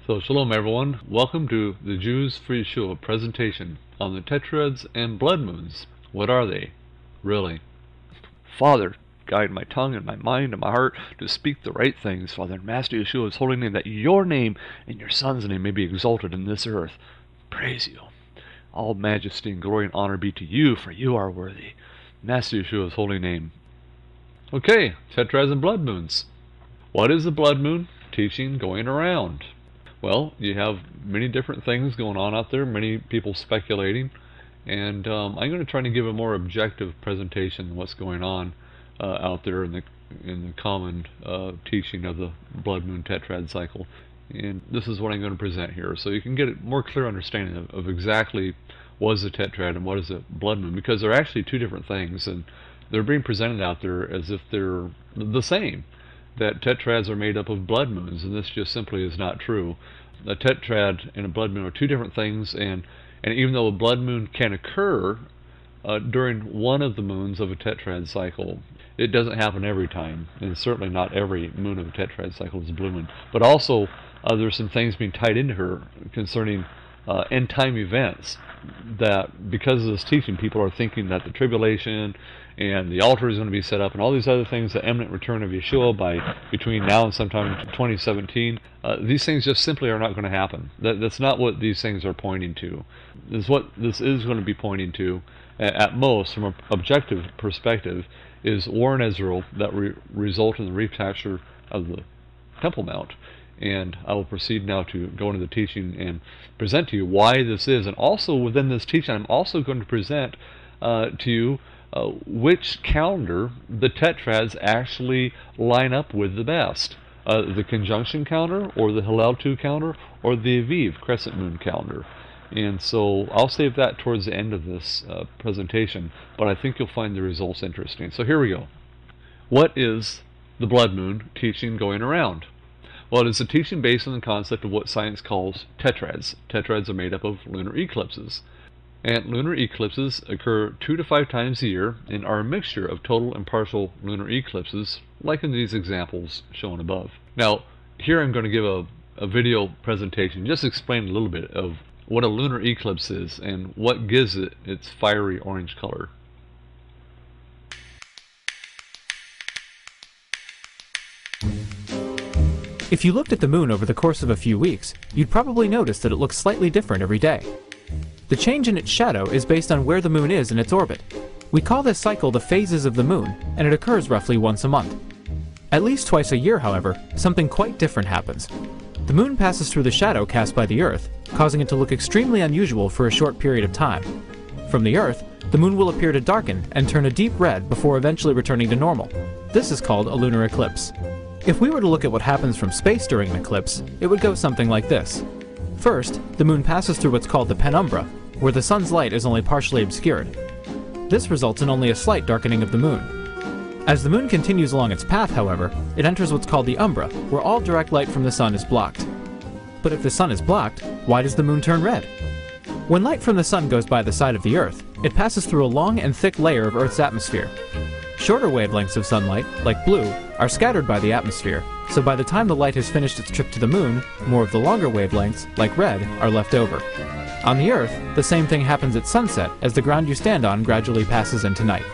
So shalom everyone, welcome to the Jews for Yeshua presentation on the Tetrads and blood moons. What are they, really? Father, guide my tongue and my mind and my heart to speak the right things, Father, in Master Yeshua's holy name, that your name and your Son's name may be exalted in this earth. Praise you. All majesty and glory and honor be to you, for you are worthy. Master Yeshua's holy name. Okay, Tetrads and blood moons. What is the blood moon teaching going around? Well, you have many different things going on out there, many people speculating, and I'm going to try to give a more objective presentation of what's going on out there in the common teaching of the blood moon tetrad cycle. And this is what I'm going to present here, so you can get a more clear understanding of exactly what is a tetrad and what is a blood moon, because they're actually two different things, and they're being presented out there as if they're the same. That tetrads are made up of blood moons, and this just simply is not true. A tetrad and a blood moon are two different things, and even though a blood moon can occur during one of the moons of a tetrad cycle, it doesn't happen every time, and certainly not every moon of a tetrad cycle is a blue moon. But also, there's some things being tied into her concerning end time events, that because of this teaching, people are thinking that the tribulation and the altar is going to be set up and all these other things, the imminent return of Yeshua between now and sometime in 2017, these things just simply are not going to happen. That's not what these things are pointing to. What this is going to be pointing to, at most, from an objective perspective, is war in Israel that result in the recapture of the Temple Mount. And I will proceed now to go into the teaching and present to you why this is. And also within this teaching, I'm also going to present to you which calendar the tetrads actually line up with the best. The conjunction calendar, or the Hillel II calendar, or the Aviv Crescent moon calendar. And so I'll save that towards the end of this presentation, but I think you'll find the results interesting. So here we go. What is the blood moon teaching going around? Well, it is a teaching based on the concept of what science calls tetrads. Tetrads are made up of lunar eclipses. And lunar eclipses occur 2 to 5 times a year and are a mixture of total and partial lunar eclipses, like in these examples shown above. Now, here I'm going to give a video presentation, just explain a little bit of what a lunar eclipse is and what gives it its fiery orange color. If you looked at the moon over the course of a few weeks, you'd probably notice that it looks slightly different every day. The change in its shadow is based on where the moon is in its orbit. We call this cycle the phases of the moon, and it occurs roughly once a month. At least twice a year, however, something quite different happens. The moon passes through the shadow cast by the Earth, causing it to look extremely unusual for a short period of time. From the Earth, the moon will appear to darken and turn a deep red before eventually returning to normal. This is called a lunar eclipse. If we were to look at what happens from space during an eclipse, it would go something like this. First, the moon passes through what's called the penumbra, where the sun's light is only partially obscured. This results in only a slight darkening of the moon. As the moon continues along its path, however, it enters what's called the umbra, where all direct light from the sun is blocked. But if the sun is blocked, why does the moon turn red? When light from the sun goes by the side of the Earth, it passes through a long and thick layer of Earth's atmosphere. Shorter wavelengths of sunlight, like blue, are scattered by the atmosphere, so by the time the light has finished its trip to the moon, more of the longer wavelengths, like red, are left over. On the Earth, the same thing happens at sunset as the ground you stand on gradually passes into night.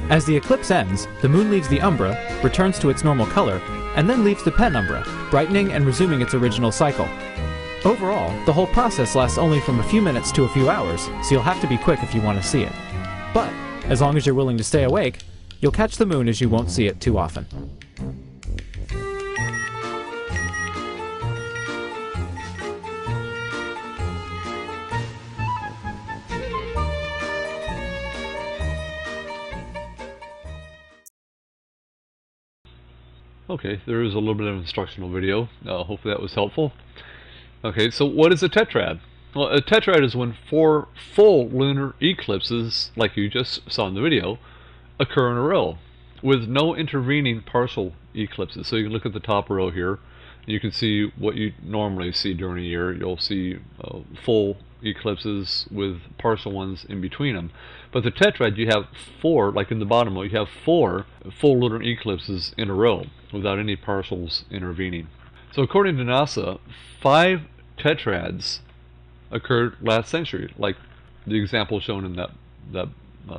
As the eclipse ends, the moon leaves the umbra, returns to its normal color, and then leaves the penumbra, brightening and resuming its original cycle. Overall, the whole process lasts only from a few minutes to a few hours, so you'll have to be quick if you want to see it. But, as long as you're willing to stay awake, you'll catch the moon as you won't see it too often. Okay, there is a little bit of an instructional video. Hopefully that was helpful. Okay, so what is a tetrad? Well, a tetrad is when 4 full lunar eclipses, like you just saw in the video, occur in a row, with no intervening partial eclipses. So you can look at the top row here, you can see what you normally see during a year. You'll see full eclipses with partial ones in between them. But the tetrad, you have 4, like in the bottom row, you have 4 full lunar eclipses in a row without any partials intervening. So according to NASA, 5 tetrads occurred last century, like the example shown in that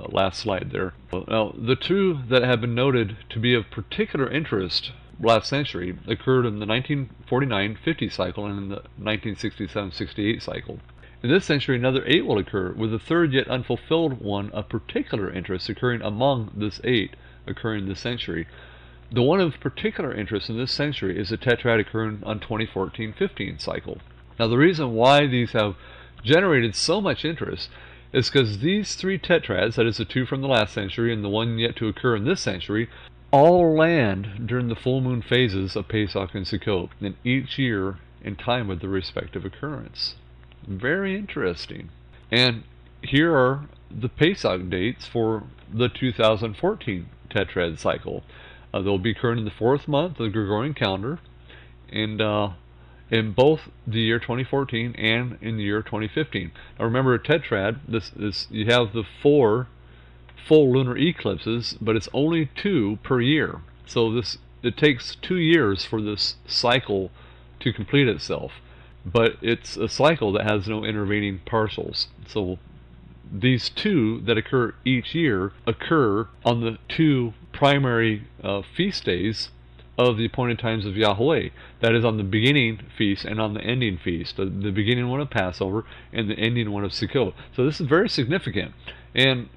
last slide there. Now, the 2 that have been noted to be of particular interest last century occurred in the 1949-50 cycle and in the 1967-68 cycle. In this century, another 8 will occur, with a third yet unfulfilled one of particular interest occurring among this 8 occurring this century. The one of particular interest in this century is a tetrad occurring on 2014-15 cycle. Now, the reason why these have generated so much interest is because these 3 tetrads, that is the 2 from the last century and the one yet to occur in this century, all land during the full moon phases of Pesach and Sukkot, and each year in time with the respective occurrence. Very interesting. And here are the Pesach dates for the 2014 Tetrad cycle. They'll be occurring in the 4th month of the Gregorian calendar, and in both the year 2014 and in the year 2015. Now remember, a tetrad, you have the 4 full lunar eclipses, but it's only 2 per year. So it takes 2 years for this cycle to complete itself. But it's a cycle that has no intervening partials. So these 2 that occur each year occur on the 2 primary feast days of the appointed times of Yahweh. That is on the beginning feast and on the ending feast. The beginning one of Passover and the ending one of Sukkot. So this is very significant. And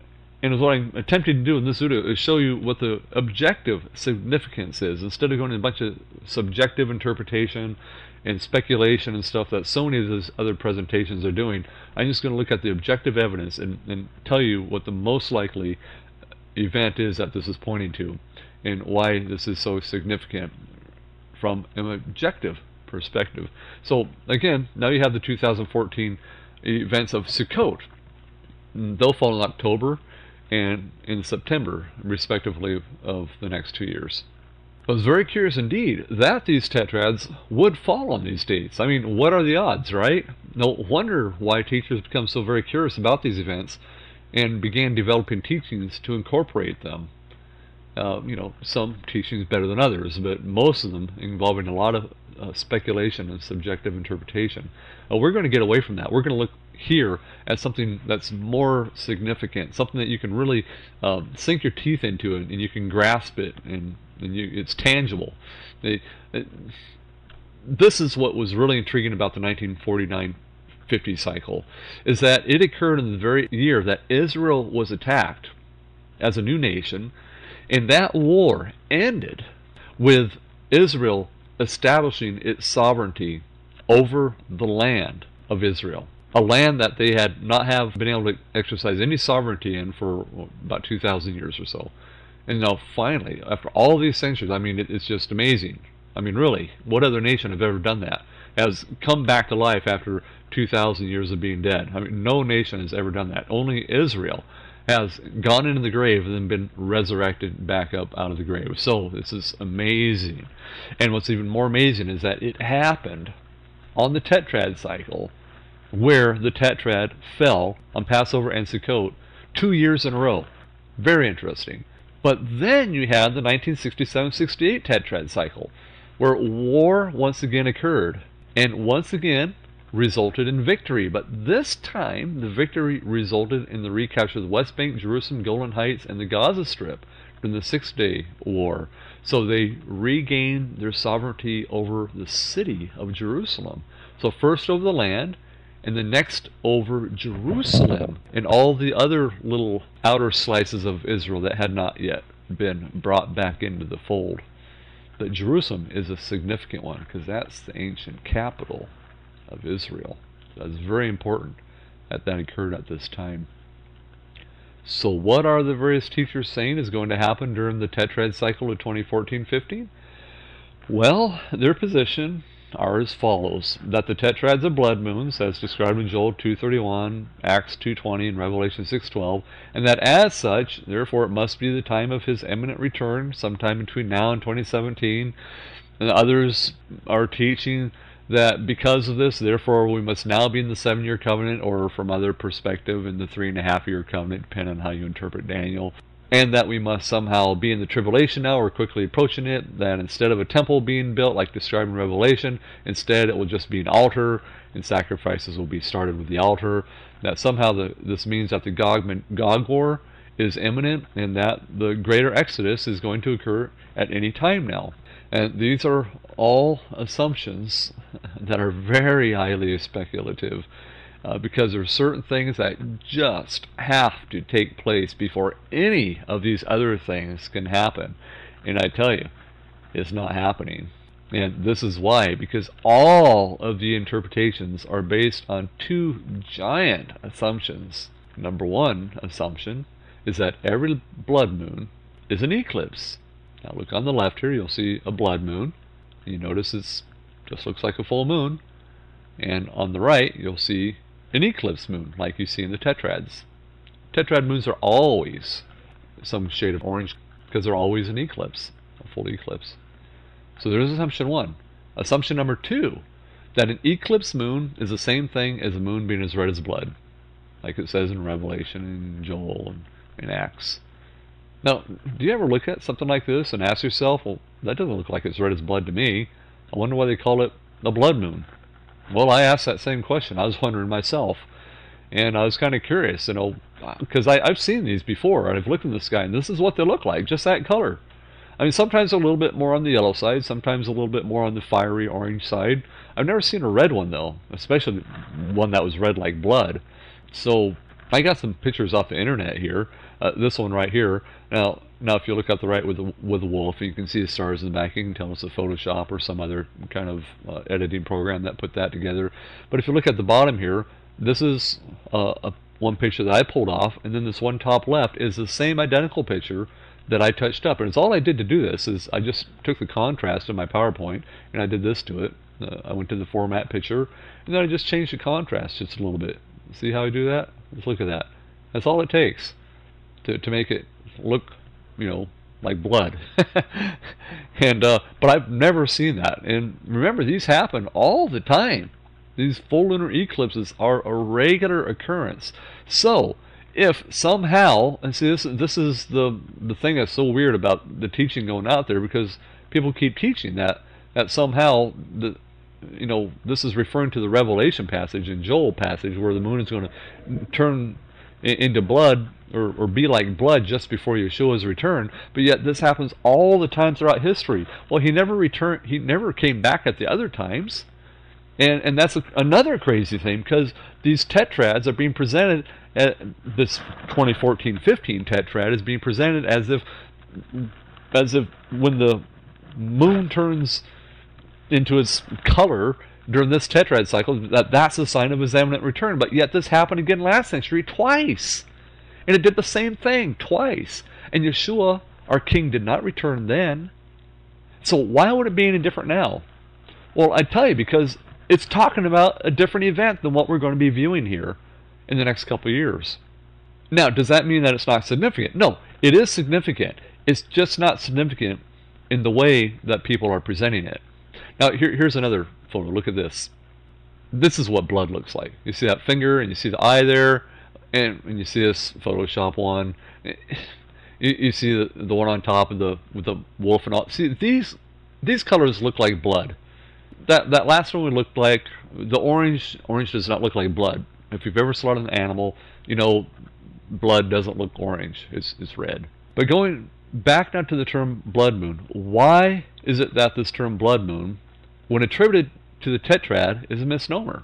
what I'm attempting to do in this video is show you what the objective significance is, instead of going into a bunch of subjective interpretation and speculation and stuff that so many of these other presentations are doing. I'm just going to look at the objective evidence and tell you what the most likely event is that this is pointing to, and why this is so significant from an objective perspective. So again, now you have the 2014 events of Sukkot. They'll fall in October and in September, respectively, of the next 2 years. I was very curious indeed that these tetrads would fall on these dates. I mean, what are the odds, right? No wonder why teachers become so very curious about these events and began developing teachings to incorporate them. Some teachings better than others, but most of them involving a lot of speculation and subjective interpretation. We're going to get away from that. We're going to look here at something that's more significant, something that you can really sink your teeth into and you can grasp it, and it's tangible. This is what was really intriguing about the 1949-50 cycle, is that it occurred in the very year that Israel was attacked as a new nation, and that war ended with Israel establishing its sovereignty over the land of Israel, a land that they had not have been able to exercise any sovereignty in for about 2,000 years or so. And now finally, after all these centuries, I mean, it's just amazing. I mean, really, what other nation have ever done that? Has come back to life after 2,000 years of being dead? I mean, no nation has ever done that. Only Israel has gone into the grave and then been resurrected back up out of the grave. So this is amazing. And what's even more amazing is that it happened on the Tetrad cycle, where the Tetrad fell on Passover and Sukkot 2 years in a row. Very interesting. But then you had the 1967-68 Tetrad cycle, where war once again occurred, and once again resulted in victory. But this time, the victory resulted in the recapture of the West Bank, Jerusalem, Golan Heights, and the Gaza Strip from the Six-Day War. So they regained their sovereignty over the city of Jerusalem. So first over the land, and the next over Jerusalem and all the other little outer slices of Israel that had not yet been brought back into the fold. But Jerusalem is a significant one because that's the ancient capital of Israel. That's very important that occurred at this time. So what are the various teachers saying is going to happen during the Tetrad cycle of 2014-15? Well, their position are as follows: that the tetrads are blood moons, as described in Joel 2:31, Acts 2:20, and Revelation 6:12, and that as such, therefore, it must be the time of his imminent return, sometime between now and 2017. And others are teaching that because of this, therefore, we must now be in the 7-year covenant, or from other perspective, in the 3.5-year covenant, depending on how you interpret Daniel. and that we must somehow be in the tribulation now, or quickly approaching it, that instead of a temple being built like described in Revelation, instead it will just be an altar, and sacrifices will be started with the altar, that somehow this means that the Gog war is imminent, and that the greater exodus is going to occur at any time now. And these are all assumptions that are very highly speculative, because there are certain things that just have to take place before any of these other things can happen. And I tell you, it's not happening. And this is why, because all of the interpretations are based on two giant assumptions. Number one assumption is that every blood moon is an eclipse. Now look on the left here, you'll see a blood moon. You notice it just looks like a full moon. And on the right, you'll see an eclipse moon, like you see in the Tetrads. Tetrad moons are always some shade of orange, because they're always an eclipse, a full eclipse. So there's assumption one. Assumption number two, that an eclipse moon is the same thing as a moon being as red as blood, like it says in Revelation and Joel and Acts. Now, do you ever look at something like this and ask yourself, well, that doesn't look like it's red as blood to me. I wonder why they call it a blood moon. Well, I asked that same question. I was wondering myself, and I was kind of curious, because I've seen these before, and I've looked in the sky, and this is what they look like, just that color. I mean, sometimes a little bit more on the yellow side, sometimes a little bit more on the fiery orange side. I've never seen a red one, though, especially one that was red like blood. So I got some pictures off the internet here. This one right here. Now if you look up the right with the wolf, you can see the stars in the back. You can tell it's a Photoshop or some other kind of editing program that put that together. But if you look at the bottom here, this is one picture that I pulled off, and then this one top left is the same identical picture that I touched up. And it's all I did to do this is I just took the contrast in my PowerPoint and I did this to it. I went to the format picture, and then I just changed the contrast just a little bit. See how I do that? Just look at that. That's all it takes to make it look, like blood. And but I've never seen that. And remember, these happen all the time. These full lunar eclipses are a regular occurrence. So if somehow, and see, this is the thing that's so weird about the teaching going out there, because people keep teaching that somehow this is referring to the Revelation passage and Joel passage where the moon is going to turn into blood or be like blood just before Yeshua's return. But yet this happens all the time throughout history. Well, he never returned. He never came back at the other times, and that's another crazy thing, because these tetrads are being presented. This 2014-15 tetrad is being presented as if when the moon turns into its color during this tetrad cycle, that's a sign of his imminent return. But yet this happened again last century twice, and it did the same thing twice. And Yeshua, our King, did not return then. So why would it be any different now? Well, I tell you, because it's talking about a different event than what we're going to be viewing here in the next couple of years. Now, does that mean that it's not significant? No, it is significant. It's just not significant in the way that people are presenting it. Now, here's another photo. Look at this. This is what blood looks like. You see that finger, and you see the eye there, and you see this Photoshop one. You see the one on top with the wolf and all. See, these colors look like blood. That last one would look like the orange. Orange does not look like blood. If you've ever slaughtered an animal, blood doesn't look orange. It's red. But going back now to the term blood moon, why is it that this term blood moon, when attributed to the tetrad, is a misnomer?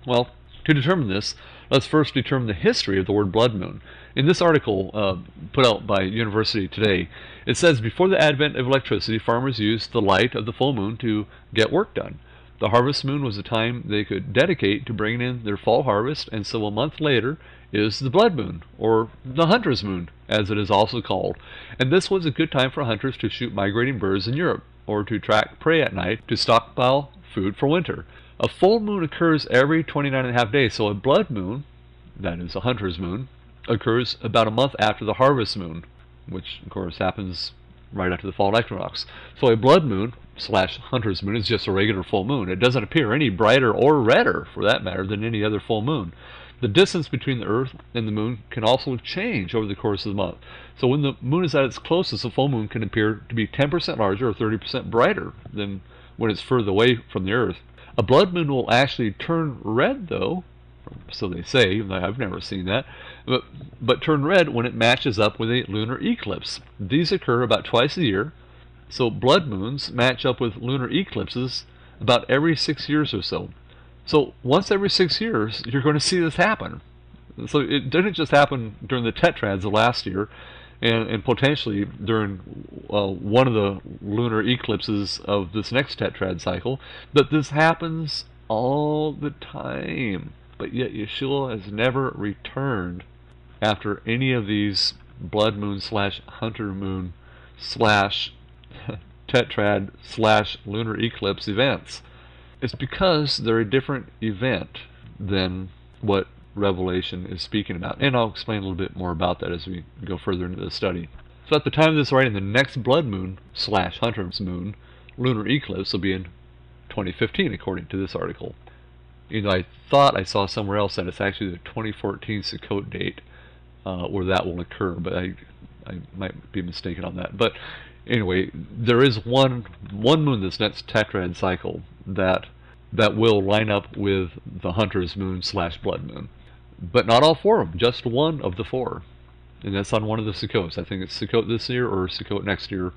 Well, to determine this, let's first determine the history of the word blood moon. In this article put out by University Today, it says, before the advent of electricity, farmers used the light of the full moon to get work done. The harvest moon was a time they could dedicate to bringing in their fall harvest, and so a month later is the blood moon, or the hunter's moon, as it is also called. And this was a good time for hunters to shoot migrating birds in Europe, or to track prey at night to stockpile food for winter. A full moon occurs every 29.5 days, so a blood moon, that is a hunter's moon, occurs about a month after the harvest moon, which of course happens right after the fall equinox. So a blood moon / hunter's moon is just a regular full moon. It doesn't appear any brighter or redder, for that matter, than any other full moon. The distance between the Earth and the Moon can also change over the course of the month. So when the Moon is at its closest, a full moon can appear to be 10% larger or 30% brighter than when it's further away from the Earth. A blood moon will actually turn red, though, so they say. I've never seen that, but turn red when it matches up with a lunar eclipse. These occur about twice a year, so blood moons match up with lunar eclipses about every 6 years or so. So once every 6 years, you're going to see this happen. So it didn't just happen during the Tetrads of last year, and potentially during one of the lunar eclipses of this next Tetrad cycle, but this happens all the time. But yet Yeshua has never returned after any of these blood moon slash hunter moon slash Tetrad slash lunar eclipse events. It's because they're a different event than what Revelation is speaking about. And I'll explain a little bit more about that as we go further into the study. So at the time of this writing, the next blood moon slash hunter's moon lunar eclipse will be in 2015, according to this article. I thought I saw somewhere else that it's actually the 2014 Sukkot date where that will occur, but I might be mistaken on that. But anyway, there is one moon this next Tetrad cycle that will line up with the hunter's moon slash blood moon. But not all four of them, just one of the four. And that's on one of the Sukkots. I think it's Sukkot this year or Sukkot next year,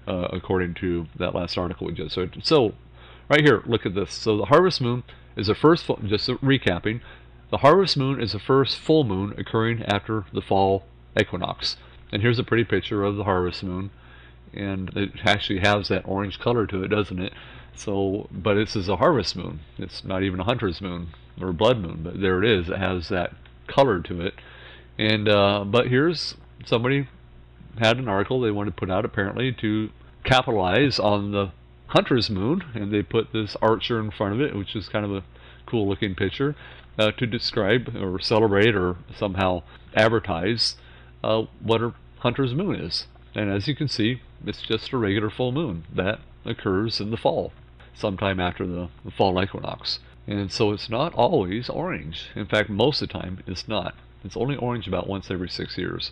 according to that last article we just read. So, right here, look at this. So the harvest moon is the first, just recapping, the harvest moon is the first full moon occurring after the fall equinox. And here's a pretty picture of the harvest moon. And it actually has that orange color to it, doesn't it? So, but this is a harvest moon. It's not even a hunter's moon or a blood moon, but there it is. It has that color to it. And but here's somebody had an article they wanted to put out apparently to capitalize on the hunter's moon, and they put this archer in front of it, which is kind of a cool looking picture, to describe or celebrate or somehow advertise what a hunter's moon is. And as you can see, it's just a regular full moon that occurs in the fall, sometime after the fall equinox. And so it's not always orange. In fact, most of the time it's not. It's only orange about once every 6 years.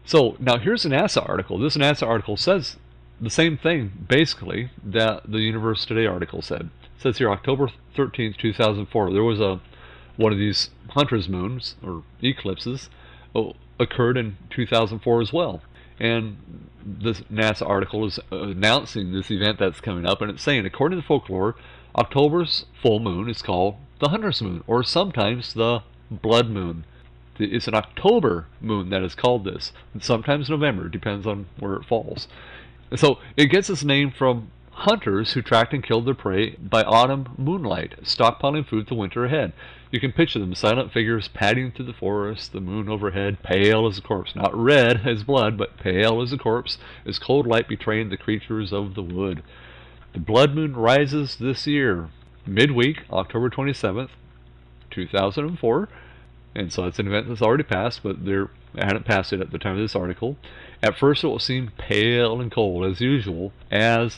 So now here's a NASA article. This NASA article says the same thing, basically, that the Universe Today article said. It says here, October 13th, 2004, there was one of these hunter's moons, or eclipses, occurred in 2004 as well. And this NASA article is announcing this event that's coming up, and it's saying, according to folklore, October's full moon is called the hunter's moon, or sometimes the blood moon. It's an October moon that is called this, and sometimes November, depends on where it falls. And so it gets its name from hunters who tracked and killed their prey by autumn moonlight, stockpiling food the winter ahead. You can picture them, silent figures padding through the forest, the moon overhead, pale as a corpse. Not red as blood, but pale as a corpse, as cold light betraying the creatures of the wood. The blood moon rises this year, midweek, October 27th, 2004. And so it's an event that's already passed, but they hadn't passed it at the time of this article. At first it will seem pale and cold, as usual, and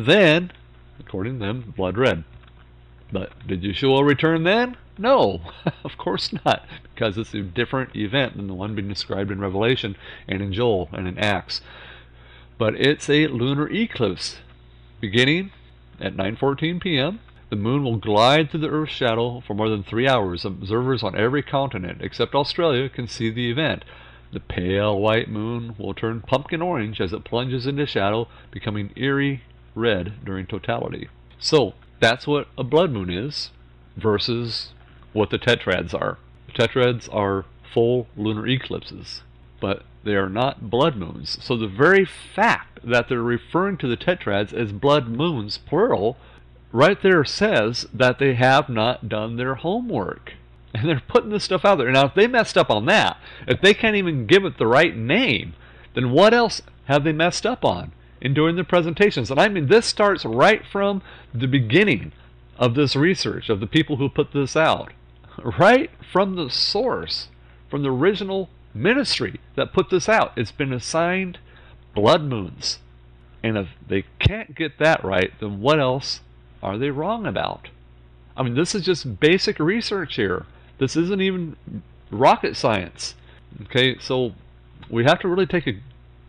then, according to them, blood red. But did Yeshua return then? No, of course not, because it's a different event than the one being described in Revelation and in Joel and in Acts. But it's a lunar eclipse, beginning at 9:14 p.m. The moon will glide through the Earth's shadow for more than 3 hours. Observers on every continent, except Australia, can see the event. The pale white moon will turn pumpkin orange as it plunges into shadow, becoming eerie red during totality. So, that's what a blood moon is, versus what the Tetrads are. The Tetrads are full lunar eclipses, but they are not blood moons. So the very fact that they're referring to the Tetrads as blood moons, plural, right there says that they have not done their homework. And they're putting this stuff out there. Now, if they messed up on that, if they can't even give it the right name, then what else have they messed up on in doing their presentations? And I mean, this starts right from the beginning of this research, of the people who put this out. Right from the source, from the original ministry that put this out. It's been assigned blood moons. And if they can't get that right, then what else are they wrong about? I mean, this is just basic research here This isn't even rocket science. Okay, so we have to really take a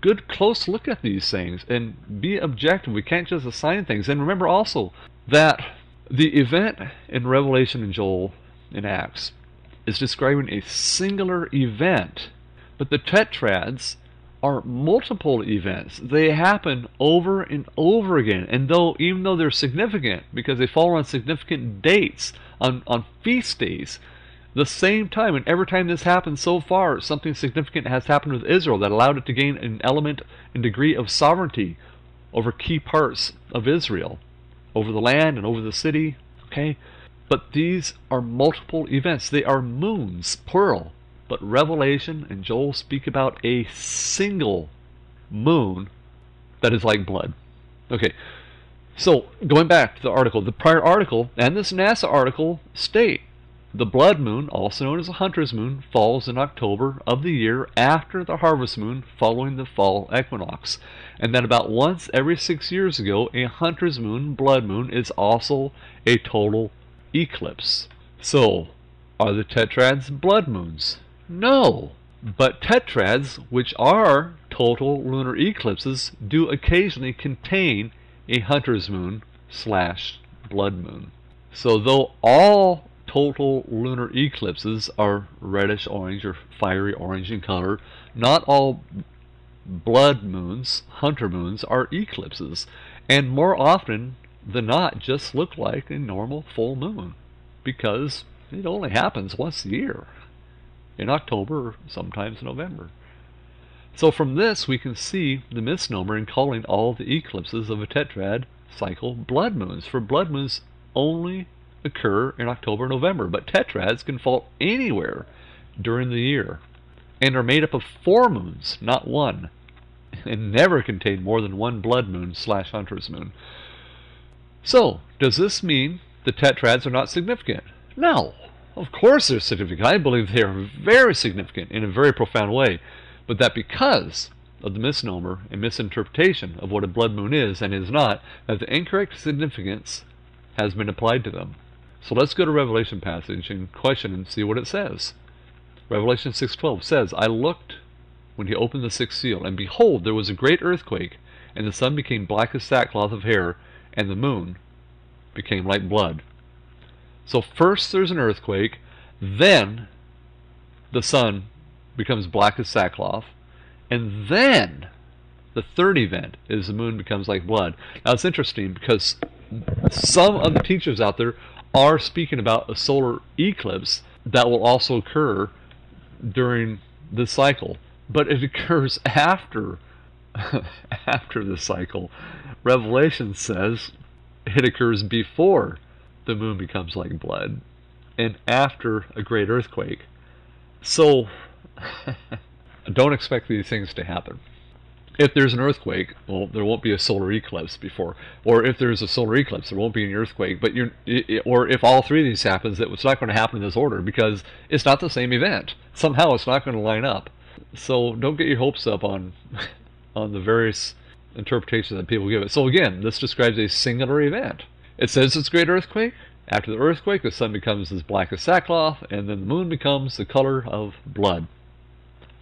good close look at these things and be objective. We can't just assign things. And remember also that the event in Revelation and Joel and Acts is describing a singular event, but the Tetrads are multiple events. They happen over and over again, and even though they're significant because they fall on significant dates, on feast days, the same time, and every time this happens so far, something significant has happened with Israel that allowed it to gain an element and degree of sovereignty over key parts of Israel, over the land and over the city. Okay, but these are multiple events. They are moons, plural. But Revelation and Joel speak about a single moon that is like blood. Okay, so going back to the article, the prior article and this NASA article state the blood moon, also known as a hunter's moon, falls in October of the year after the harvest moon following the fall equinox. And then about once every 6 years ago, a hunter's moon, blood moon, is also a total eclipse. So, are the Tetrads blood moons? No. But Tetrads, which are total lunar eclipses, do occasionally contain a hunter's moon / blood moon. So though all total lunar eclipses are reddish orange or fiery orange in color, not all blood moons, hunter moons, are eclipses, and more often than not just look like a normal full moon, because it only happens once a year, in October or sometimes November. So from this we can see the misnomer in calling all the eclipses of a tetrad cycle blood moons, for blood moons only occur in October and November, but tetrads can fall anywhere during the year and are made up of 4 moons, not one, and never contain more than one blood moon / hunter's moon. So, does this mean the tetrads are not significant? No, of course they're significant. I believe they are very significant in a very profound way, but that because of the misnomer and misinterpretation of what a blood moon is and is not, that the incorrect significance has been applied to them. So let's go to Revelation passage and question and see what it says. Revelation 6:12 says, I looked when he opened the 6th seal, and behold, there was a great earthquake, and the sun became black as sackcloth of hair, and the moon became like blood. So first there's an earthquake, then the sun becomes black as sackcloth, and then the third event is the moon becomes like blood. Now it's interesting because some of the teachers out there are speaking about a solar eclipse that will also occur during this cycle, but it occurs after the cycle. Revelation says it occurs before the moon becomes like blood and after a great earthquake. So don't expect these things to happen. If there's an earthquake, well, there won't be a solar eclipse before. Or if there's a solar eclipse, there won't be an earthquake. But or if all 3 of these happens, it's not going to happen in this order because it's not the same event. Somehow it's not going to line up. So don't get your hopes up on the various interpretations that people give it. So again, this describes a singular event. It says it's a great earthquake. After the earthquake, the sun becomes as black as sackcloth, and then the moon becomes the color of blood.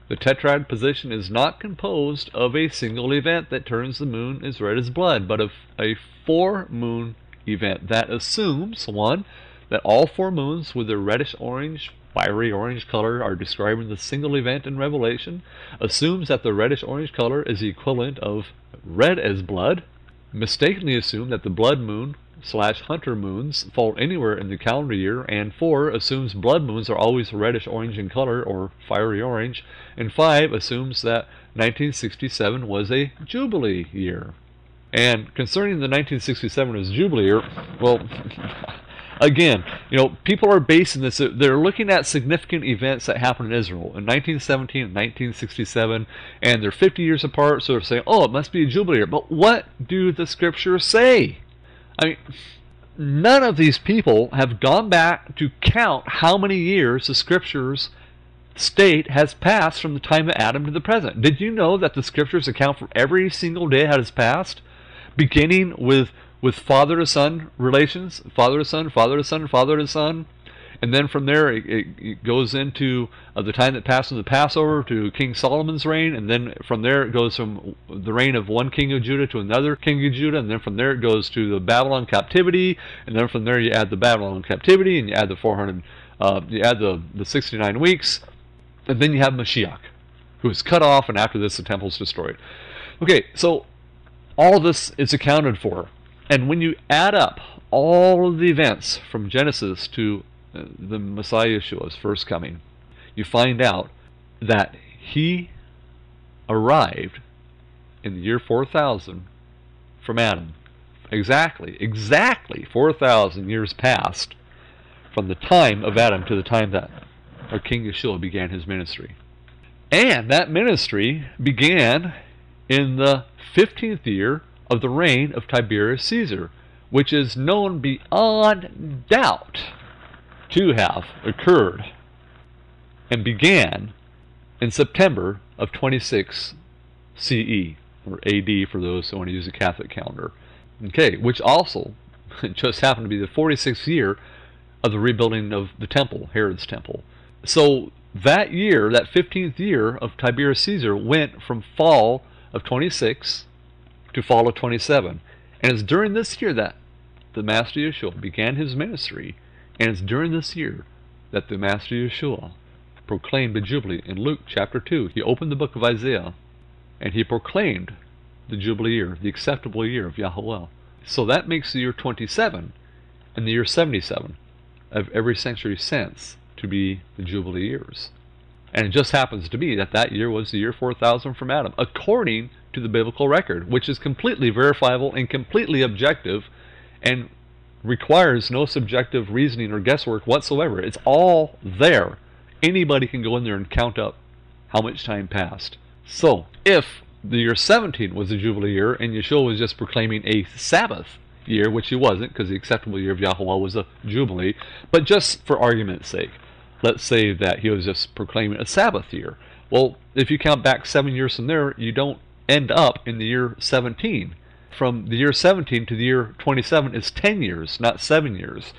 The tetrad position is not composed of a single event that turns the moon as red as blood, but of a 4-moon event that assumes, 1, that all 4 moons with their reddish orange, fiery orange color are describing the single event in Revelation, assumes that the reddish orange color is the equivalent of red as blood, mistakenly assume that the blood moon / hunter moons fall anywhere in the calendar year, and 4, assumes blood moons are always reddish orange in color or fiery orange, and 5, assumes that 1967 was a Jubilee year. And concerning the 1967 as Jubilee year, well, again, people are basing this, they're looking at significant events that happened in Israel in 1917 and 1967, and they're 50 years apart, so they're saying, oh, it must be a Jubilee year. But what do the scriptures say? I mean, none of these people have gone back to count how many years the scriptures state has passed from the time of Adam to the present. Did you know that the scriptures account for every single day that has passed, beginning with father to son relations, father to son, father to son, father to son, And then from there it goes into the time that passes the Passover to King Solomon's reign, and then from there it goes from the reign of one king of Judah to another king of Judah, and then from there it goes to the Babylon captivity, and then from there you add the Babylon captivity, and you add the 400, you add the 69 weeks, and then you have Mashiach, who is cut off, and after this the temple is destroyed. Okay, so all of this is accounted for, and when you add up all of the events from Genesis to the Messiah Yeshua's first coming, you find out that he arrived in the year 4000 from Adam. Exactly 4,000 years passed from the time of Adam to the time that our King Yeshua began his ministry. And that ministry began in the 15th year of the reign of Tiberius Caesar, which is known beyond doubt to have occurred and began in September of 26 CE, or AD for those who want to use a Catholic calendar. Okay, which also just happened to be the 46th year of the rebuilding of the temple, Herod's temple. So that year, that 15th year of Tiberius Caesar, went from fall of 26 to fall of 27. And it's during this year that the Master Yeshua began his ministry. And it's during this year that the Master Yeshua proclaimed the Jubilee in Luke chapter 2. He opened the book of Isaiah and he proclaimed the Jubilee year, the acceptable year of Yahweh. So that makes the year 27 and the year 77 of every century since to be the Jubilee years. And it just happens to be that that year was the year 4000 from Adam, according to the biblical record, which is completely verifiable and completely objective and requires no subjective reasoning or guesswork whatsoever. It's all there. Anybody can go in there and count up how much time passed. So, if the year 17 was the Jubilee year and Yeshua was just proclaiming a Sabbath year, which he wasn't, because the acceptable year of Yahweh was a Jubilee, but just for argument's sake, let's say that he was just proclaiming a Sabbath year. Well, if you count back 7 years from there, you don't end up in the year 17. From the year 17 to the year 27 is 10 years, not 7 years.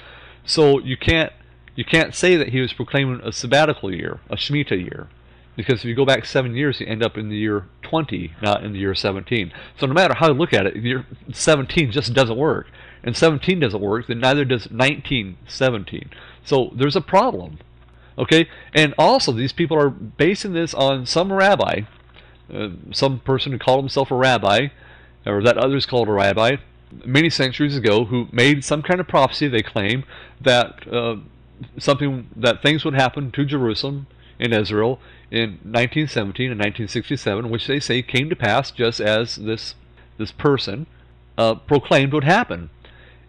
So you can't say that he was proclaiming a sabbatical year, a Shemitah year, because if you go back 7 years, you end up in the year 20, not in the year 17. So no matter how you look at it, year 17 just doesn't work. And 17 doesn't work, then neither does 1917. So there's a problem. Okay? And also, these people are basing this on some rabbi, some person who called himself a rabbi, or that others called a rabbi, many centuries ago, who made some kind of prophecy, they claim, that that things would happen to Jerusalem in Israel in 1917 and 1967, which they say came to pass just as this person proclaimed would happen.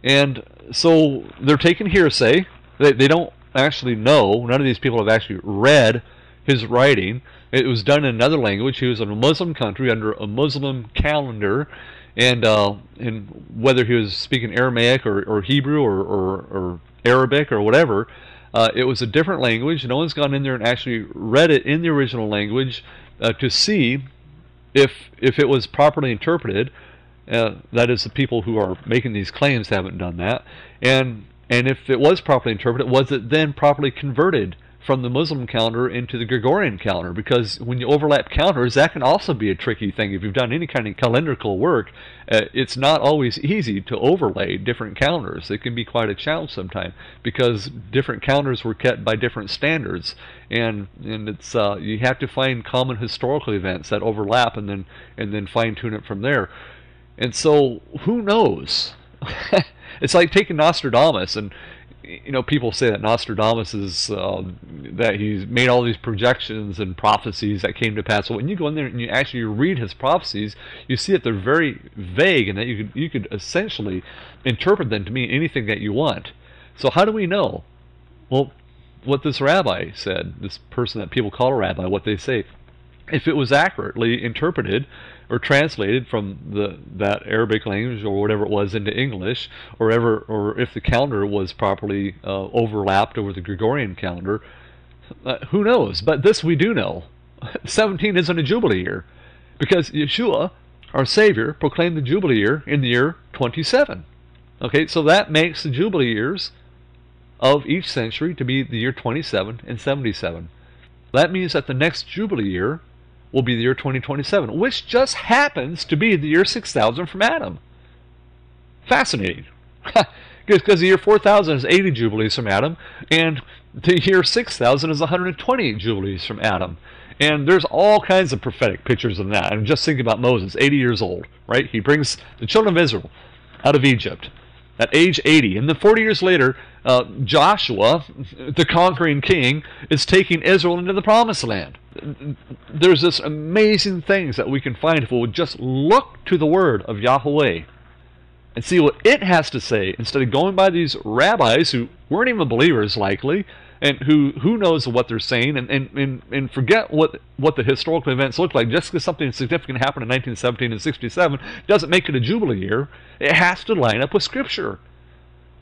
And so they're taking hearsay. They don't actually know. None of these people have actually read his writing. It was done in another language. He was in a Muslim country under a Muslim calendar, and whether he was speaking Aramaic or Hebrew or Arabic or whatever, it was a different language. No one's gone in there and actually read it in the original language to see if it was properly interpreted. That is, the people who are making these claims haven't done that. And if it was properly interpreted, was it then properly converted from the Muslim calendar into the Gregorian calendar? Because when you overlap calendars, that can also be a tricky thing. If you've done any kind of calendrical work, it's not always easy to overlay different calendars. It can be quite a challenge sometimes, because different calendars were kept by different standards, and it's you have to find common historical events that overlap and then fine tune it from there. And so who knows? It's like taking Nostradamus, and people say that Nostradamus is that he's made all these projections and prophecies that came to pass. So when you go in there and you actually read his prophecies, you see that they're very vague, and that you could essentially interpret them to mean anything that you want. So how do we know? Well, what this rabbi said, this person that people call a rabbi, what they say, if it was accurately interpreted or translated from that Arabic language or whatever it was into English, or if the calendar was properly overlapped over the Gregorian calendar, who knows? But this we do know. 17 isn't a Jubilee year, because Yeshua, our Savior, proclaimed the Jubilee year in the year 27. Okay, so that makes the Jubilee years of each century to be the year 27 and 77. That means that the next Jubilee year will be the year 2027, which just happens to be the year 6000 from Adam. Fascinating. Because the year 4000 is 80 Jubilees from Adam, and the year 6000 is 120 Jubilees from Adam. And there's all kinds of prophetic pictures of that. I'm just thinking about Moses, 80 years old, right? He brings the children of Israel out of Egypt at age 80. And then 40 years later, Joshua, the conquering king, is taking Israel into the promised land. There's this amazing things that we can find if we would just look to the word of Yahweh and see what it has to say, instead of going by these rabbis who weren't even believers likely, and who knows what they're saying, and forget what the historical events look like. Just because something significant happened in 1917 and 67 doesn't make it a Jubilee year. It has to line up with Scripture.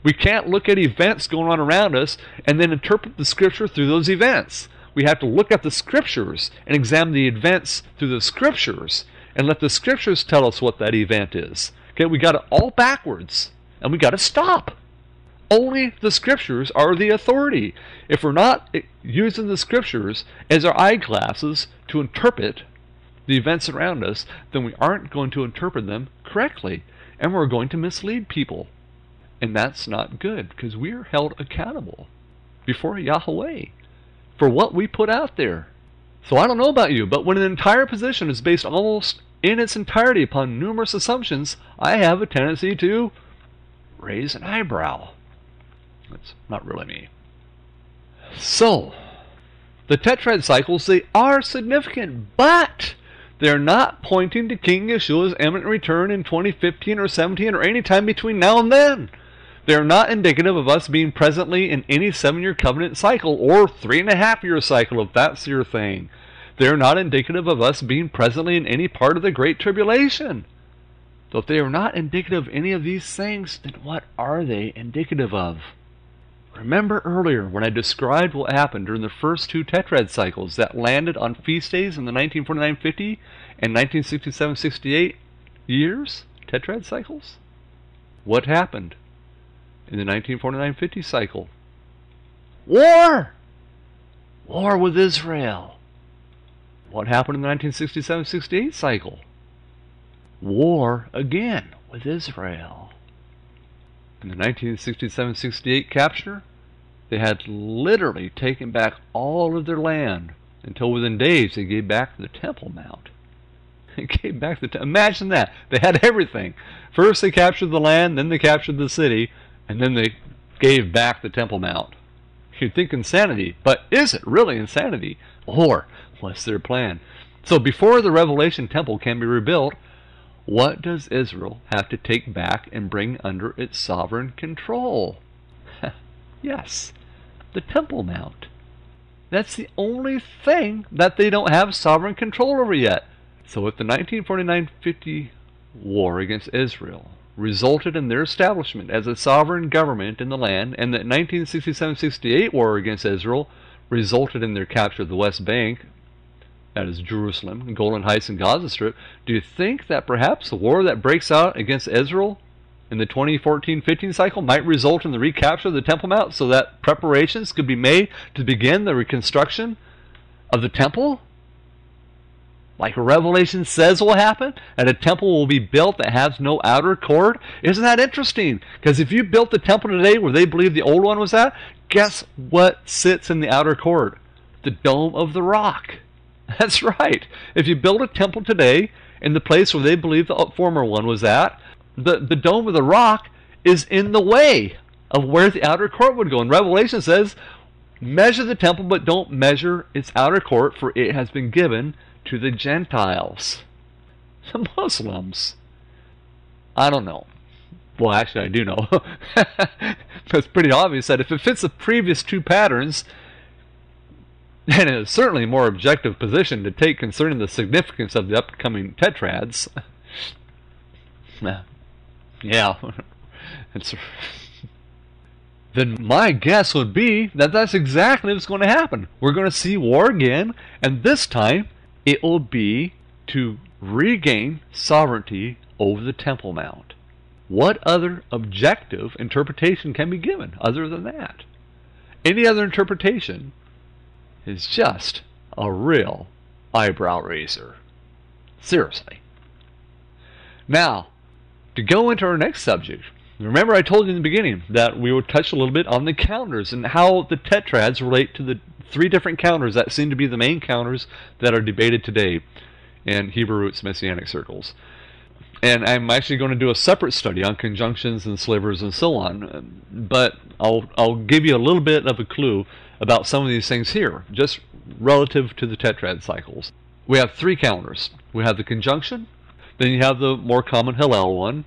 We can't look at events going on around us and then interpret the Scripture through those events. We have to look at the Scriptures and examine the events through the Scriptures and let the Scriptures tell us what that event is. Okay, we got it all backwards, and we got to stop. Only the Scriptures are the authority. If we're not using the Scriptures as our eyeglasses to interpret the events around us, then we aren't going to interpret them correctly, and we're going to mislead people. And that's not good, because we are held accountable before Yahweh for what we put out there. So I don't know about you, but when an entire position is based almost in its entirety upon numerous assumptions, I have a tendency to raise an eyebrow. That's not really me. So, the Tetrad cycles, they are significant, but they're not pointing to King Yeshua's imminent return in 2015 or 17 or any time between now and then. They're not indicative of us being presently in any 7-year covenant cycle or 3.5-year cycle, if that's your thing. They're not indicative of us being presently in any part of the Great Tribulation. So if they are not indicative of any of these things, then what are they indicative of? Remember earlier when I described what happened during the first 2 Tetrad cycles that landed on feast days in the 1949-50 and 1967-68 years? Tetrad cycles? What happened in the 1949-50 cycle? War! War with Israel. What happened in the 1967-68 cycle? War again with Israel. In the 1967-68 capture, they had literally taken back all of their land until within days they gave back the Temple Mount. They gave back the imagine that. They had everything. First they captured the land, then they captured the city, and then they gave back the Temple Mount. You'd think insanity, but is it really insanity? Or what's their plan? So before the Revelation Temple can be rebuilt, what does Israel have to take back and bring under its sovereign control? Yes, the Temple Mount. That's the only thing that they don't have sovereign control over yet. So if the 1949-50 war against Israel resulted in their establishment as a sovereign government in the land, and the 1967-68 war against Israel resulted in their capture of the West Bank, that is Jerusalem, Golan Heights, and Gaza Strip, do you think that perhaps the war that breaks out against Israel in the 2014-15 cycle might result in the recapture of the Temple Mount so that preparations could be made to begin the reconstruction of the temple? Like Revelation says will happen, and a temple will be built that has no outer court? Isn't that interesting? Because if you built the temple today where they believe the old one was at, guess what sits in the outer court? The Dome of the Rock. That's right. If you build a temple today in the place where they believe the former one was at, the Dome of the Rock is in the way of where the outer court would go. And Revelation says, measure the temple, but don't measure its outer court, for it has been given to the Gentiles, the Muslims. I don't know. Well, actually, I do know. It's pretty obvious that if it fits the previous 2 patterns, and it is certainly a more objective position to take concerning the significance of the upcoming Tetrads. Yeah, then my guess would be that that's exactly what's going to happen. We're going to see war again, and this time it will be to regain sovereignty over the Temple Mount. What other objective interpretation can be given other than that? Any other interpretation is just a real eyebrow raiser. Seriously. Now, to go into our next subject, remember I told you in the beginning that we would touch a little bit on the counters and how the tetrads relate to the three different counters that seem to be the main counters that are debated today in Hebrew roots Messianic circles. And I'm actually going to do a separate study on conjunctions and slivers and so on, but I'll give you a little bit of a clue about some of these things here, just relative to the tetrad cycles. We have three counters. We have the conjunction, then you have the more common Hillel one,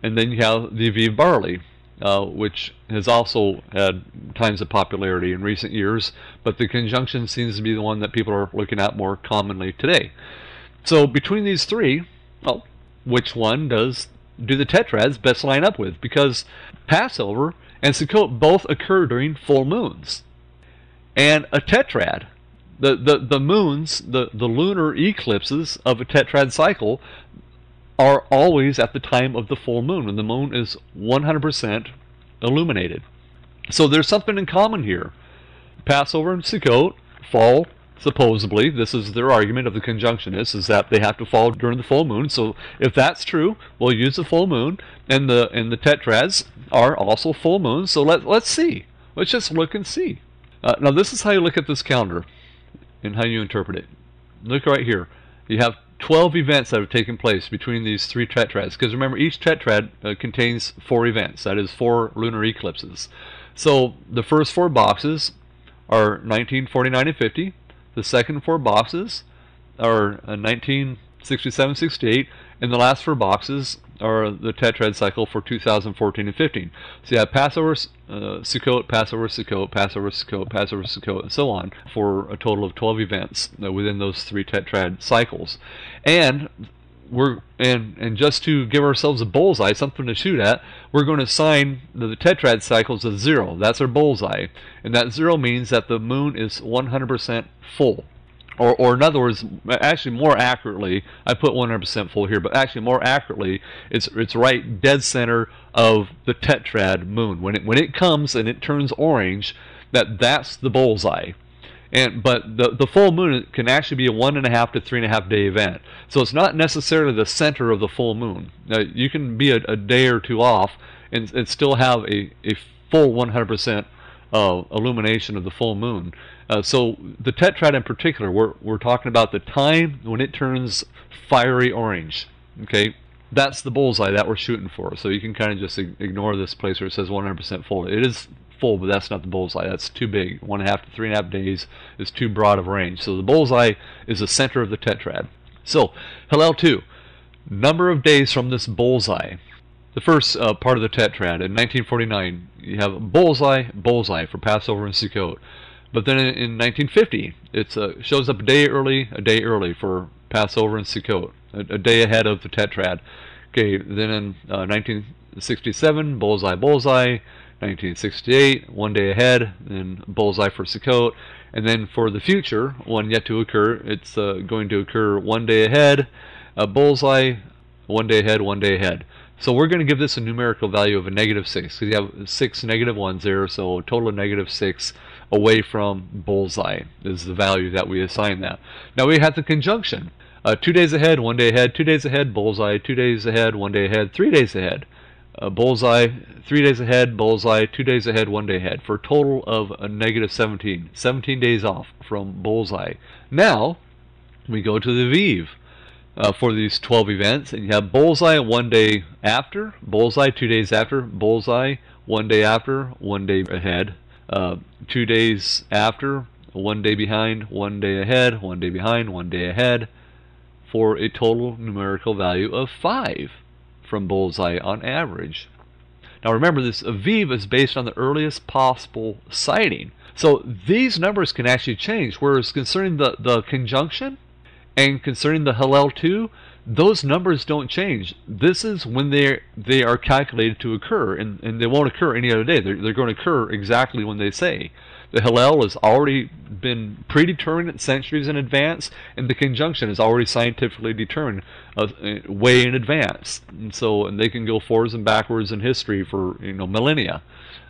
and then you have the Aviv barley, which has also had times of popularity in recent years, but the conjunction seems to be the one that people are looking at more commonly today. So between these three, well, which one do the tetrads best line up with? Because Passover and Sukkot both occur during full moons. And a tetrad, the moons, the lunar eclipses of a tetrad cycle are always at the time of the full moon, and the moon is 100% illuminated. So there's something in common here. Passover and Sukkot fall, supposedly, this is their argument of the conjunctionists, is that they have to fall during the full moon. So if that's true, we'll use the full moon, and the tetrads are also full moons. So let's see. Let's just look and see. Now this is how you look at this calendar and how you interpret it. Look right here. You have 12 events that have taken place between these three tetrads, because remember, each tetrad contains 4 events, that is 4 lunar eclipses. So the first 4 boxes are 1949 and 50. The second 4 boxes are 1967, 68, and the last 4 boxes are the tetrad cycle for 2014 and 15. So you have Passover, Sukkot, Passover, Sukkot, Passover, Sukkot, Passover, Sukkot, and so on, for a total of 12 events within those 3 tetrad cycles. And just to give ourselves a bullseye, something to shoot at, we're going to assign the tetrad cycles a 0. That's our bullseye. And that 0 means that the moon is 100% full. Or in other words, actually more accurately, I put 100% full here, but actually more accurately, it's right dead center of the tetrad moon. When it comes and it turns orange, that's the bullseye. But the full moon can actually be a 1.5 to 3.5 day event. So it's not necessarily the center of the full moon. Now, you can be a day or two off and still have a full 100% illumination of the full moon. So the tetrad in particular, we're talking about the time when it turns fiery orange. Okay, that's the bullseye that we're shooting for. So you can kind of just ignore this place where it says 100% full. It is full, but that's not the bullseye. That's too big. 1.5 to 3.5 days is too broad of range. So the bullseye is the center of the tetrad. So Hillel II, number of days from this bullseye. The first part of the tetrad in 1949, you have bullseye for Passover and Sukkot. But then in 1950, it shows up a day early for Passover and Sukkot, a day ahead of the tetrad. Okay, then in 1967, bullseye. 1968, 1 day ahead, and bullseye for Sukkot. And then for the future, one yet to occur, it's going to occur 1 day ahead, bullseye, 1 day ahead, 1 day ahead. So we're going to give this a numerical value of a -6, because you have 6 negative ones there, so a total of -6 away from bullseye is the value that we assign that. Now we have the conjunction. 2 days ahead, 1 day ahead, 2 days ahead, bullseye, 2 days ahead, 1 day ahead, 3 days ahead. Bullseye, 3 days ahead, bullseye, 2 days ahead, 1 day ahead, for a total of a -17. 17 days off from bullseye. Now, we go to the Aviv for these 12 events, and you have bullseye 1 day after, bullseye 2 days after, bullseye 1 day after, 1 day ahead, 2 days after, 1 day behind, 1 day ahead, 1 day behind, 1 day ahead, for a total numerical value of 5 from bullseye on average. Now remember, this Aviv is based on the earliest possible sighting. So these numbers can actually change, whereas concerning the conjunction and concerning the Hillel II, those numbers don't change. This is when they are calculated to occur, and they won't occur any other day. They're going to occur exactly when they say. The Hillel has already been predetermined centuries in advance, and the conjunction is already scientifically determined way in advance. And they can go forwards and backwards in history for millennia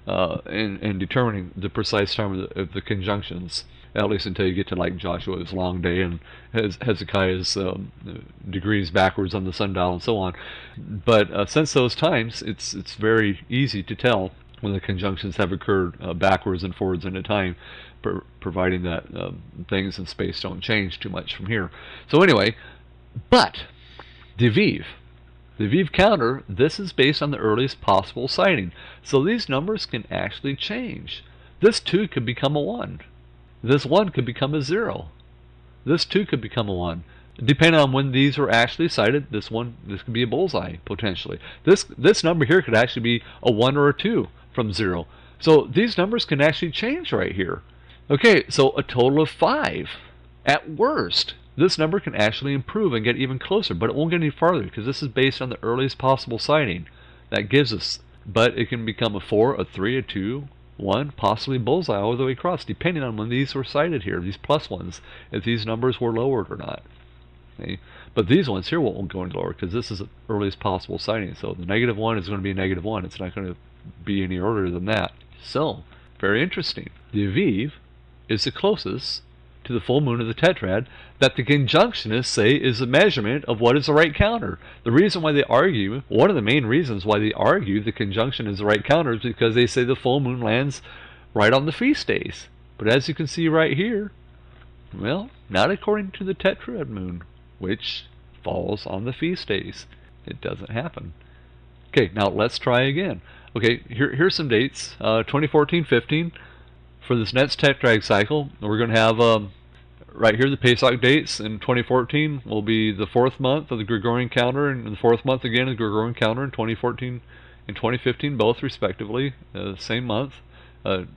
in determining the precise time of the conjunctions. At least until you get to like Joshua's long day and Hezekiyah's degrees backwards on the sundial and so on. But since those times, it's very easy to tell when the conjunctions have occurred backwards and forwards in a time, providing that things in space don't change too much from here. So anyway, but the Aviv counter, this is based on the earliest possible sighting. So these numbers can actually change. This 2 could become a 1. This 1 could become a 0. This 2 could become a 1. Depending on when these were actually sighted, this could be a bullseye, potentially. This number here could actually be a 1 or a 2 from 0. So these numbers can actually change right here. Okay, so a total of 5. At worst, this number can actually improve and get even closer, but it won't get any farther because this is based on the earliest possible sighting that gives us. But it can become a 4, a 3, a 2, 1, possibly bullseye all the way across, depending on when these were sighted here, these plus ones, if these numbers were lowered or not. Okay? But these ones here won't go any lower because this is the earliest possible sighting. So the -1 is going to be a -1. It's not going to be any earlier than that. So, very interesting. The Aviv is the closest to the full moon of the Tetrad that the conjunctionists say is a measurement of what is the right counter. The reason why they argue, one of the main reasons why they argue the conjunction is the right counter is because they say the full moon lands right on the feast days. But as you can see right here, well, not according to the Tetrad moon, which falls on the feast days. It doesn't happen. Okay, now let's try again. Okay, here's some dates. 2014-15. For this next Tetrad cycle, we're going to have right here the Pesach dates. In 2014 will be the 4th month of the Gregorian calendar, and the 4th month again of the Gregorian calendar in 2014 and 2015, both respectively, same month,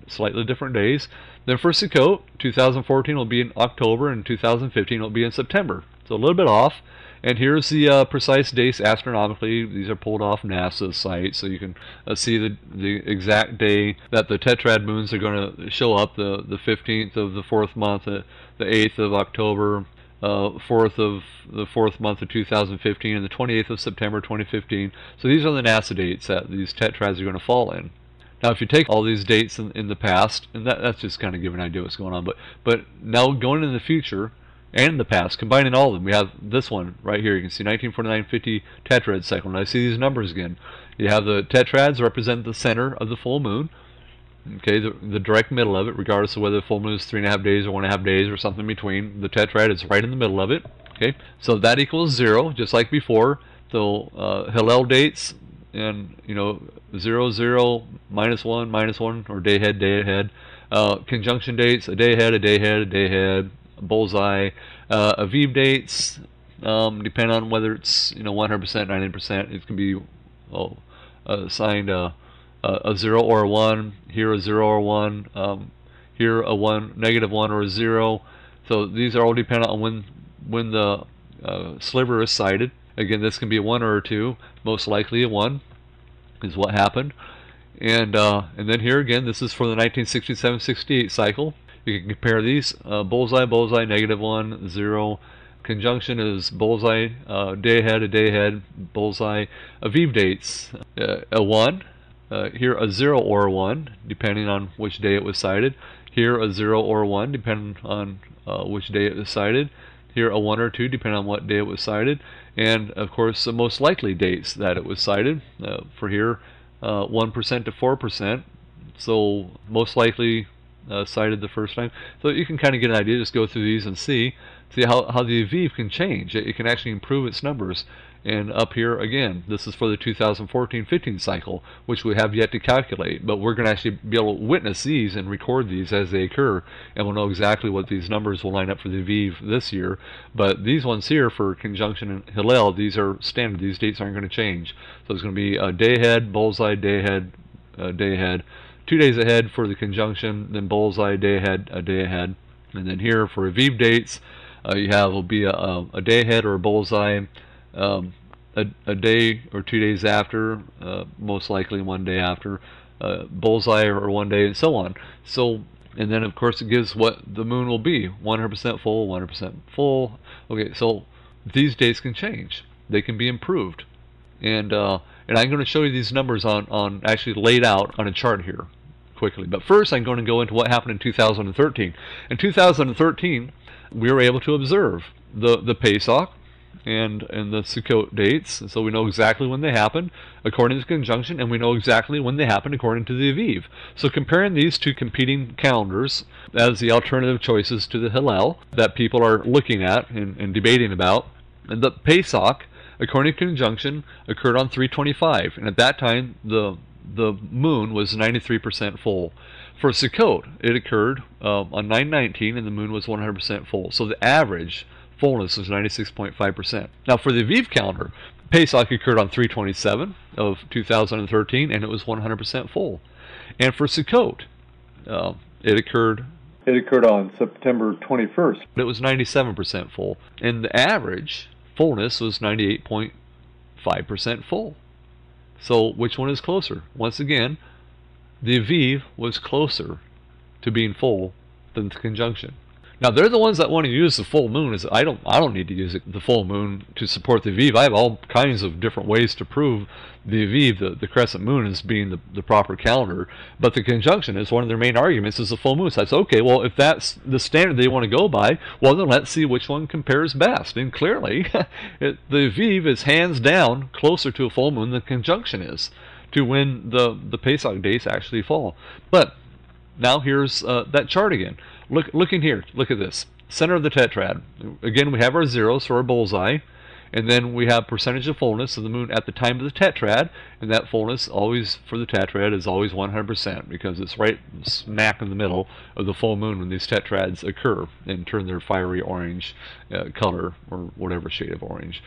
slightly different days. Then for Sukkot, 2014 will be in October, and 2015 will be in September. So a little bit off. And here's the precise dates astronomically. These are pulled off NASA's site, so you can see the exact day that the Tetrad moons are going to show up. The 15th of the 4th month, the 8th of October, 4th of the 4th month of 2015, and the 28th of September 2015. So these are the NASA dates that these Tetrads are going to fall in. Now, if you take all these dates in the past, and that's just kind of give an idea what's going on, but now going into the future and in the past, combining all of them, we have this one right here. You can see 1949-50 Tetrad cycle. And I see these numbers again. You have the Tetrads represent the center of the full moon. Okay, the direct middle of it, regardless of whether the full moon is 3.5 days or 1.5 days or something in between. The Tetrad is right in the middle of it. Okay, so that equals 0, just like before. So Hillel dates, and 0, 0, -1, -1, or day ahead. Conjunction dates, a day ahead, a day ahead, a day ahead. Bullseye. Aviv dates, depend on whether it's 100%, 90%. It can be assigned a 0 or a 1. Here a 0 or 1. Here a 1, -1 or a 0. So these are all dependent on when the sliver is sighted. Again, this can be a 1 or a 2. Most likely a 1 is what happened. And then here again, this is for the 1967-68 cycle. You can compare these. Bullseye, bullseye, -1, 0. Conjunction is bullseye, day ahead, bullseye. Aviv dates, a 1. Here a 0 or a 1, depending on which day it was sighted. Here a 0 or a 1, depending on which day it was sighted. Here a 1 or 2, depending on what day it was sighted. And of course, the most likely dates that it was sighted. For here, 1% to 4%. So most likely sighted the first time. So you can kind of get an idea. Just go through these and see how the Aviv can change. It can actually improve its numbers. And up here again, this is for the 2014-15 cycle, which we have yet to calculate, but we're going to actually be able to witness these and record these as they occur, and we'll know exactly what these numbers will line up for the Aviv this year. But these ones here for conjunction and Hillel, these are standard. These dates aren't going to change. So it's going to be a day ahead, bullseye, day ahead, day ahead. 2 days ahead for the conjunction, then bullseye, day ahead, a day ahead. And then here for Aviv dates, you have will be a day ahead or a bullseye, a day or 2 days after, most likely 1 day after, bullseye or 1 day, and so on. So And then, of course, it gives what the moon will be, 100% full, 100% full. Okay, so these days can change. They can be improved. And I'm going to show you these numbers on actually laid out on a chart here quickly. But first, I'm going to go into what happened in 2013. In 2013, we were able to observe the Pesach and the Sukkot dates, so we know exactly when they happened according to conjunction, and we know exactly when they happened according to the Aviv. So comparing these two competing calendars as the alternative choices to the Hillel that people are looking at and debating about, and the Pesach, according to conjunction, occurred on 3/25, and at that time the moon was 93% full. For Sukkot, it occurred on 9/19, and the moon was 100% full. So the average fullness was 96.5%. Now for the Aviv calendar, Pesach occurred on 3/27 of 2013, and it was 100% full. And for Sukkot, it occurred on September 21st. It was 97% full, and the average fullness was 98.5% full. So which one is closer? Once again, the Aviv was closer to being full than the conjunction. Now they're the ones that want to use the full moon. I don't need to use the full moon to support the Aviv. I have all kinds of different ways to prove the Aviv, the crescent moon, as being the proper calendar. But the conjunction is one of their main arguments, is the full moon. So I said, okay, well, if that's the standard they want to go by, well, then let's see which one compares best. And clearly, the Aviv is hands down closer to a full moon than the conjunction is to when the Pesach days actually fall. But now here's that chart again. Look in here. Look at this. Center of the tetrad. Again, we have our zeros for our bullseye, and then we have percentage of fullness of the moon at the time of the tetrad, and that fullness always for the tetrad is always 100% because it's right smack in the middle of the full moon when these tetrads occur and turn their fiery orange color, or whatever shade of orange.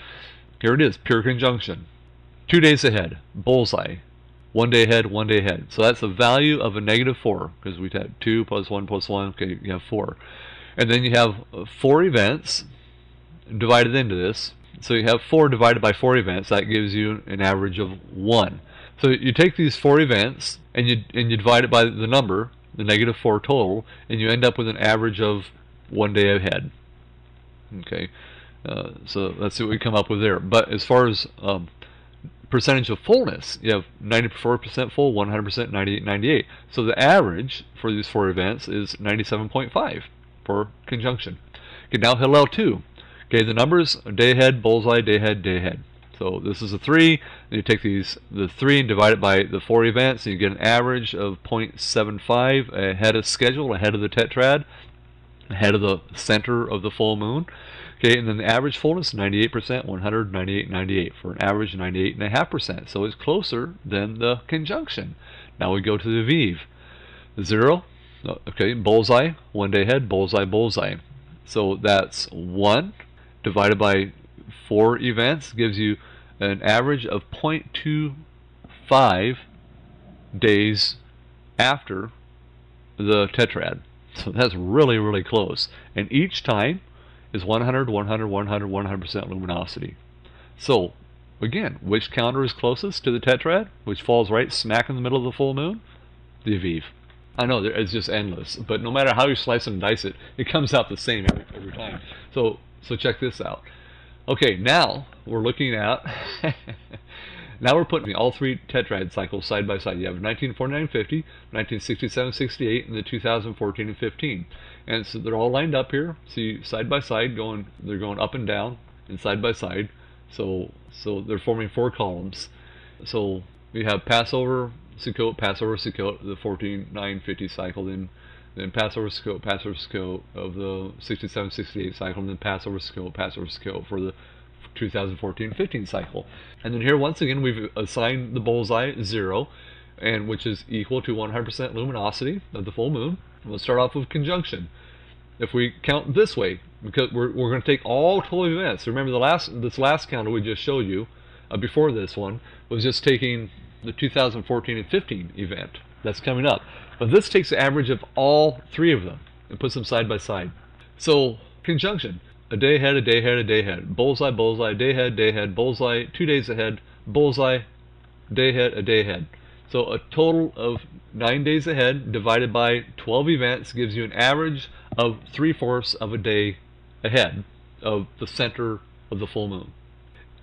Here it is, pure conjunction. 2 days ahead, bullseye. 1 day ahead, 1 day ahead. So that's a value of a -4, because we had 2 + 1 + 1, okay, you have 4. And then you have 4 events divided into this. So you have 4 divided by 4 events. That gives you an average of 1. So you take these 4 events and you divide it by the number, the -4 total, and you end up with an average of 1 day ahead. Okay, so that's what we come up with there. But as far as percentage of fullness, you have 94% full, 100%, 98, 98. So the average for these 4 events is 97.5 for conjunction. Okay, now Hillel II. Okay, the numbers: day ahead, bullseye, day ahead, day ahead. So this is a 3. And you take the 3 and divide it by the 4 events, and you get an average of 0.75 ahead of schedule, ahead of the tetrad, ahead of the center of the full moon. Okay, and then the average fullness, 98%, 100, 98, 98, for an average of 98.5%. So it's closer than the conjunction. Now we go to the Aviv. 0, okay, bullseye, 1 day ahead, bullseye, bullseye. So that's 1 divided by 4 events gives you an average of 0.25 days after the tetrad. So that's really, really close. And each time is 100, 100, 100, 100% luminosity. So, again, which calendar is closest to the tetrad, which falls right smack in the middle of the full moon? The Aviv. I know, it's just endless, but no matter how you slice and dice it, it comes out the same every time. So check this out. Okay, now we're looking at now we're putting all 3 tetrad cycles side by side. You have 1949-50, 1967-68, and the 2014 and 15. And so they're all lined up here. See, side by side, they're going up and down and side by side. So they're forming 4 columns. So we have Passover, Sukkot, the 14-9-50 cycle, then Passover, Sukkot of the 67-68 cycle, and then Passover, Sukkot for the 2014-15 cycle. And then here once again we've assigned the bullseye 0, and which is equal to 100% luminosity of the full moon. We'll start off with conjunction. If we count this way, because we're going to take all 12 events. Remember this last counter we just showed you before this one was just taking the 2014 and 15 event that's coming up. But this takes the average of all 3 of them and puts them side by side. So conjunction: a day ahead, a day ahead, a day ahead. Bullseye, bullseye, day ahead, bullseye, 2 days ahead, bullseye, day ahead, a day ahead. So a total of 9 days ahead divided by 12 events gives you an average of 3/4 of a day ahead of the center of the full moon.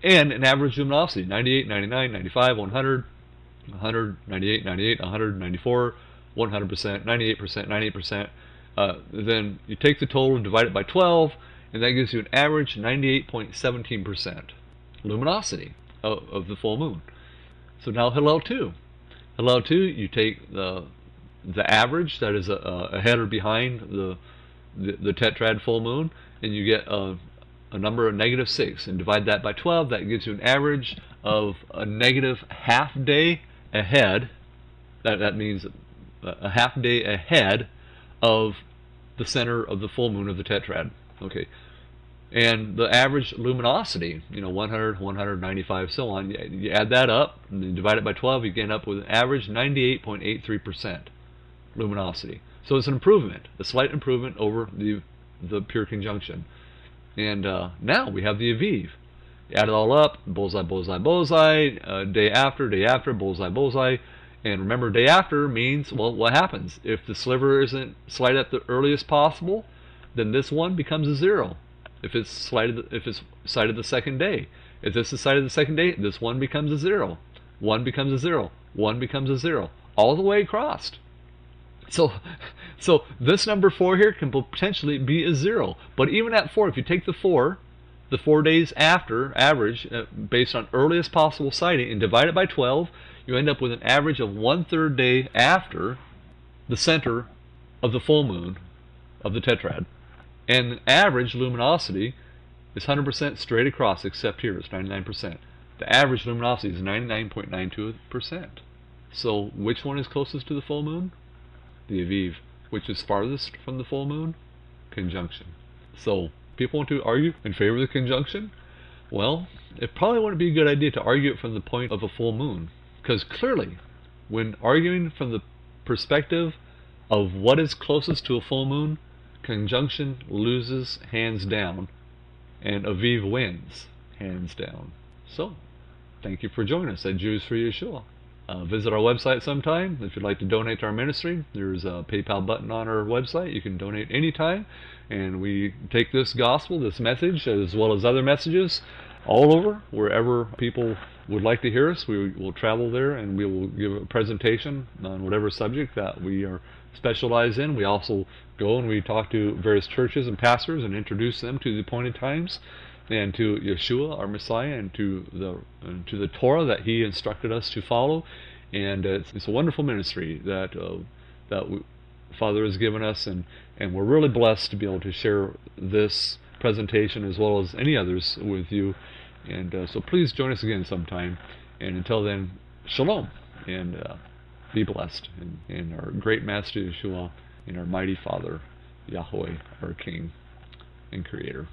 And an average luminosity, 98, 99, 95, 100, 100, 98, 98, 100, 94, 100%, 98%, 98%. Then you take the total and divide it by 12, and that gives you an average 98.17% luminosity of the full moon. So now Hillel II. Hillel II, you take the average that is ahead or behind the tetrad full moon, and you get a number of -6, and divide that by 12. That gives you an average of a negative half day ahead. That means a half day ahead of the center of the full moon of the tetrad. Okay, and the average luminosity, 100, 195, so on. You add that up and you divide it by 12. You get up with an average 98.83% luminosity. So it's an improvement, a slight improvement over the pure conjunction. And now we have the Aviv. You add it all up, bullseye, bullseye, bullseye, day after, bullseye, bullseye. And remember, day after means, well, what happens? If the sliver isn't sighted at the earliest possible, then this one becomes a 0. If it's sighted the second day. If this is sighted the second day, this one becomes a 0. 1 becomes a 0. 1 becomes a 0. All the way across. So this number 4 here can potentially be a 0. But even at 4, if you take the 4 days after average, based on earliest possible sighting, and divide it by 12, you end up with an average of 1/3 day after the center of the full moon of the tetrad. And average luminosity is 100% straight across, except here it's 99%. The average luminosity is 99.92%. So which one is closest to the full moon? The Aviv. Which is farthest from the full moon? Conjunction. So people want to argue in favor of the conjunction? Well, it probably wouldn't be a good idea to argue it from the point of a full moon. Because clearly, when arguing from the perspective of what is closest to a full moon, conjunction loses hands down, and Aviv wins hands down. So, thank you for joining us at Jews for Yeshua. Visit our website sometime if you'd like to donate to our ministry. There's a PayPal button on our website. You can donate anytime, and we take this gospel, this message, as well as other messages all over, wherever people would like to hear us. We will travel there, and we will give a presentation on whatever subject that we are specialized in. We also go and we talk to various churches and pastors and introduce them to the appointed times and to Yeshua, our Messiah, and to the Torah that He instructed us to follow. And it's a wonderful ministry that Father has given us, and we're really blessed to be able to share this presentation as well as any others with you. And so please join us again sometime. And until then, shalom, and be blessed in our great Master Yeshua, and our mighty Father, Yahweh, our King and Creator.